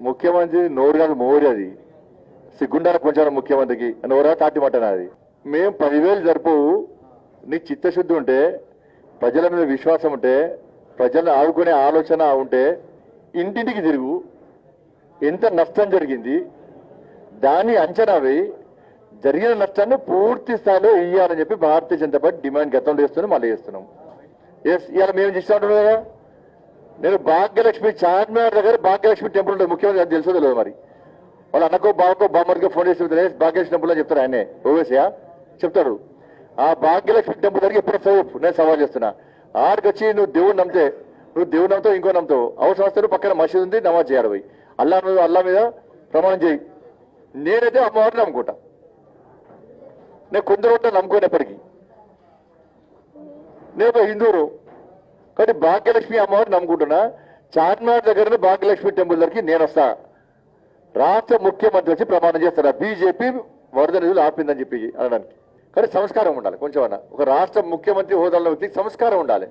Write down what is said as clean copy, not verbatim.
ముఖ్యమంత్రి నోరు కాదు మోడి అది సిగ్గుండాల కొంచెం ముఖ్యమంత్రికి నోరా తాటి మటన అది మేము 10,000 జరుపువు నీకు చిత్తశుద్ధి ఉంటే ప్రజల మీద విశ్వాసం ఉంటే ప్రజలను ఆదుకునే ఆలోచన ఉంటే ఇంటింటికి తిరుగు ఎంత నష్టం జరిగింది దాన్ని అంచనా వేయి జరిగిన నష్టాన్ని పూర్తి స్థాయిలో ఇవ్వాలని చెప్పి భారతీయ జనతా పార్టీ డిమాండ్ గతంలో చేస్తున్నాం మళ్ళీ చేస్తున్నాం. ఎస్ ఇవాళ మేము చేస్తూ ఉంటాం కదా. నేను భాగ్యలక్ష్మి చార్మినార్ దగ్గర భాగ్యలక్ష్మి టెంపుల్ ఉంటుంది ముఖ్యమంత్రి అది తెలుసో తెలియదు మరి వాళ్ళ అన్నకో బావకో బామ్మడికో ఫోన్ చేసి భాగ్యలక్ష్మి టెంపుల్ అని చెప్తారు ఆయనే ఓవేసియా చెప్తాడు. ఆ భాగ్యలక్ష్మి టెంపుల్ దగ్గర ఎప్పుడు నేను సవాల్ చేస్తున్నా ఆడికి వచ్చి నువ్వు దేవుడు నమ్ముతావు ఇంకో నమ్ముతావు అవసరం వస్తే పక్కన మసీదు ఉంది నమాజ్ చేయాలి పోయి అల్లా మీద ప్రమాణం చేయి. నేనైతే అమ్మవారిని నమ్ముకుంటా. నేను కొందరు ఉంటా నమ్ముకునేప్పటికీ నేను హిందువులు కాబట్టి భాగ్యలక్ష్మి అమ్మవారిని నమ్ముకుంటున్నా. చార్మినార్ దగ్గర భాగ్యలక్ష్మి టెంపుల్ దగ్గరికి నేను వస్తా. రాష్ట్ర ముఖ్యమంత్రి వచ్చి ప్రమాణం చేస్తారా బీజేపీ వరద నిధులు ఆపిందని చెప్పి అనడానికి. కానీ సంస్కారం ఉండాలి కొంచెం అన్న. ఒక రాష్ట్ర ముఖ్యమంత్రి హోదాలో వ్యక్తికి సంస్కారం ఉండాలి.